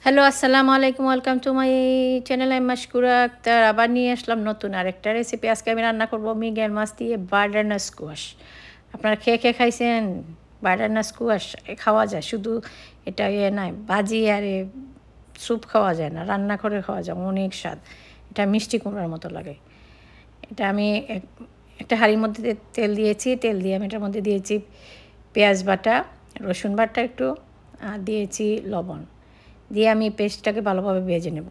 Hello, আসসালামু আলাইকুম। Welcome to my channel. আমি মাশকুরা আক্তার। আবার নিয়ে আসলাম নতুন আরেকটা রেসিপি। আজকে আমি রান্না করব মৃগেল মাছ দিয়ে বাটারনাট স্কোয়াশ। আপনারা খেয়ে খাইছেন বাটারনাট স্কোয়াশ? খাওয়া যায়, শুধু এটা নয়, ভাজি আর স্যুপ খাওয়া যায় না, রান্না করে খাওয়া যায়, অনেক স্বাদ। এটা মিষ্টি কুমড়ার মতো লাগে। এটা আমি একটা হাঁড়ির মধ্যে তেল দিয়েছি। তেল দিয়ে আমি এটার মধ্যে দিয়েছি পেঁয়াজ বাটা, রসুন বাটা একটু, আর দিয়েছি লবণ। দিয়ে আমি পেস্টটাকে ভালোভাবে ভেজে নেব।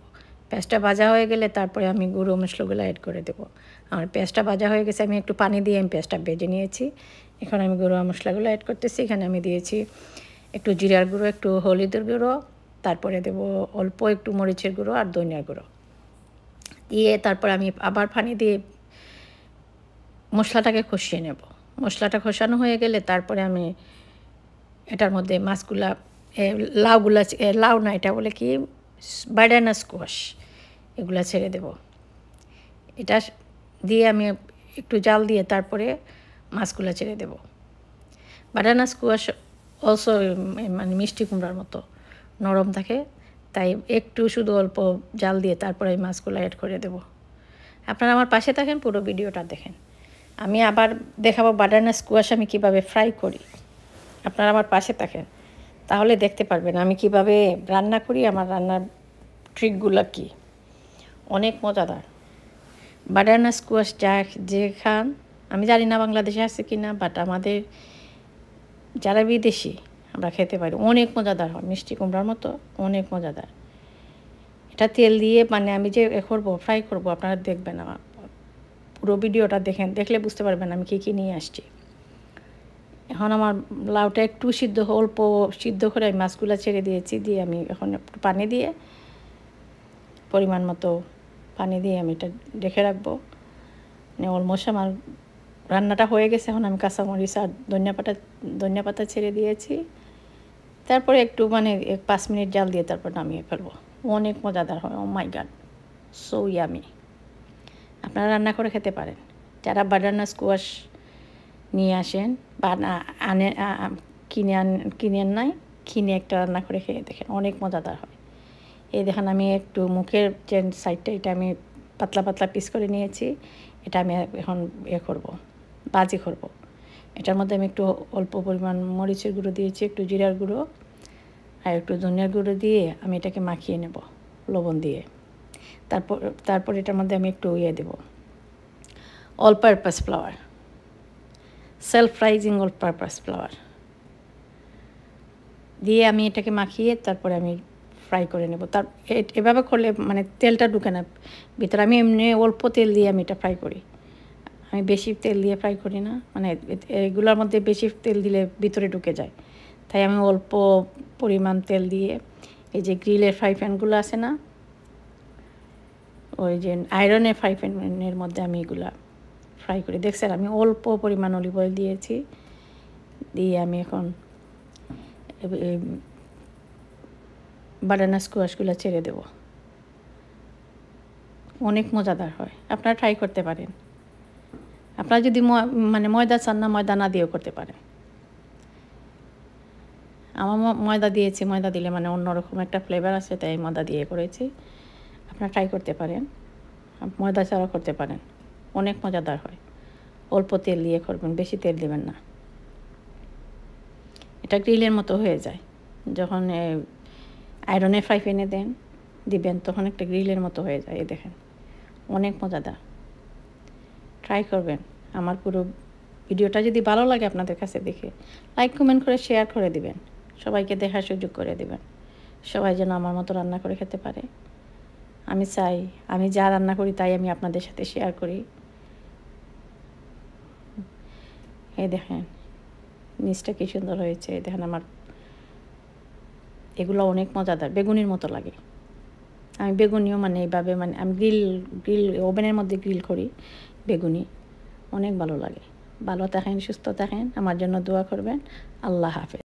পেস্টটা ভাজা হয়ে গেলে তারপরে আমি গুঁড়ো মশলাগুলো অ্যাড করে দেবো। আমার পেস্টটা ভাজা হয়ে গেছে, আমি একটু পানি দিয়ে আমি পেস্টটা ভেজে নিয়েছি। এখন আমি গুঁড়ো মশলাগুলো অ্যাড করতেছি। এখানে আমি দিয়েছি একটু জিরার গুঁড়ো, একটু হলুদের গুঁড়ো, তারপরে দেবো অল্প একটু মরিচের গুঁড়ো আর ধনিয়ার গুঁড়ো দিয়ে তারপর আমি আবার পানি দিয়ে মশলাটাকে কষিয়ে নেব। মশলাটা কষানো হয়ে গেলে তারপরে আমি এটার মধ্যে মাছগুলা, লাউগুলা, লাউ না, এটা বলে কি, বাটারনাট স্কোয়াশ, এগুলা ছেড়ে দেব। এটা দিয়ে আমি একটু জাল দিয়ে তারপরে মাছগুলা ছেড়ে দেব। বাটারনাট স্কোয়াশ অলসো মানে মিষ্টি কুমড়ার মতো নরম থাকে, তাই একটু শুধু অল্প জাল দিয়ে তারপরে এই মাছগুলো অ্যাড করে দেব। আপনারা আমার পাশে থাকেন, পুরো ভিডিওটা দেখেন। আমি আবার দেখাবো বাটারনাট স্কোয়াশ আমি কীভাবে ফ্রাই করি। আপনারা আমার পাশে থাকেন, তাহলে দেখতে পারবেন আমি কিভাবে রান্না করি। আমার রান্নার ট্রিকগুলো কি, অনেক মজাদার। বাটারনাট স্কোয়াশ যে খান, আমি জানি না বাংলাদেশে আছে কি না, বাট আমাদের যারা বিদেশি আমরা খেতে পারি, অনেক মজাদার হয়, মিষ্টি কুমড়ার মতো অনেক মজাদার। এটা তেল দিয়ে মানে আমি যে করবো, ফ্রাই করব, আপনারা দেখবেন, আমার পুরো ভিডিওটা দেখেন, দেখলে বুঝতে পারবেন আমি কী কী নিয়ে আসছি। এখন আমার লাউটা একটু অল্প সিদ্ধ করে আমি মাছগুলো ছেড়ে দিয়েছি। দিয়ে আমি এখন একটু পানি দিয়ে, পরিমাণ মতো পানি দিয়ে আমি এটা রেখে রাখবো। মানে অলমোস্ট আমার রান্নাটা হয়ে গেছে। এখন আমি কাঁচামরিচ আর ধনিয়া পাতা ছেড়ে দিয়েছি। তারপরে একটু মানে 5 মিনিট জাল দিয়ে তারপর নামিয়ে ফেলবো। অনেক মজাদার হয়। ও মাই গড, সো ইয়ামি। আপনারা রান্না করে খেতে পারেন। যারা বাটারনাট স্কোয়াশ নিয়ে আসেন বা কিনে নাই, কিনে একটা রান্না করে খেয়ে দেখেন, অনেক মজাদার হয়। এই দেখেন আমি একটু মুখের যে সাইডটা, এটা আমি পাতলা পাতলা পিস করে নিয়েছি। এটা আমি এখন করব, ভাজি করব। এটার মধ্যে আমি একটু অল্প পরিমাণ মরিচের গুঁড়ো দিয়েছি, একটু জিরার গুঁড়ো আর একটু ধনিয়ার গুঁড়ো দিয়ে আমি এটাকে মাখিয়ে নেব লবণ দিয়ে। তারপর এটার মধ্যে আমি একটু দেব all purpose flour, self raising all purpose flour দিয়ে আমি এটাকে মাখিয়ে তারপরে আমি ফ্রাই করে নেব। এভাবে করলে মানে তেলটা ঢুকে না ভিতরে। আমি এমনি অল্প তেল দিয়ে আমি এটা ফ্রাই করি। আমি বেশি তেল দিয়ে ফ্রাই করি না, মানে এগুলোর মধ্যে বেশি তেল দিলে ভিতরে ঢুকে যায়। তাই আমি অল্প পরিমাণ তেল দিয়ে, এই যে গ্রিলের ফ্রাই প্যানগুলো আছে না, ওই যে আয়রনের ফ্রাই প্যানের মধ্যে আমি এগুলা ফ্রাই করি। দেখছেন আমি অল্প পরিমাণ অলিভ অয়েল দিয়েছি। দিয়ে আমি এখন বাটারনাট স্কোয়াশগুলো ছেড়ে দেব। অনেক মজাদার হয়, আপনারা ট্রাই করতে পারেন। আপনারা যদি মানে ময়দা চান না, ময়দা না দিয়েও করতে পারেন। আমার ময়দা দিয়েছি, ময়দা দিলে মানে অন্যরকম একটা ফ্লেভার আছে, তাই ময়দা দিয়ে করেছি। আপনারা ট্রাই করতে পারেন, ময়দা ছাড়াও করতে পারেন, অনেক মজাদার হয়। অল্প তেল দিয়ে করবেন, বেশি তেল দেবেন না। এটা গ্রিলের মতো হয়ে যায়। যখন আয়রনের ফ্রাই প্যানে দিবেন তখন একটা গ্রিলের মতো হয়ে যায়। এই দেখেন, অনেক মজাদার। ট্রাই করবেন। আমার পুরো ভিডিওটা যদি ভালো লাগে আপনাদের কাছে, দেখে লাইক কমেন্ট করে শেয়ার করে দিবেন, সবাইকে দেখার সুযোগ করে দিবেন। সবাই যেন আমার মতো রান্না করে খেতে পারে। আমি চাই আমি যা রান্না করি তাই আমি আপনাদের সাথে শেয়ার করি। এই দেখেন নিচটা কি সুন্দর হয়েছে। এই দেখেন আমার এগুলো অনেক মজাদার, বেগুনির মতো লাগে। আমি বেগুনিও মানে এইভাবে, মানে আমি গ্রিল ওভেনের মধ্যে গ্রিল করি বেগুনি, অনেক ভালো লাগে। ভালো থাকেন, সুস্থ থাকেন, আমার জন্য দোয়া করবেন। আল্লাহ হাফেজ।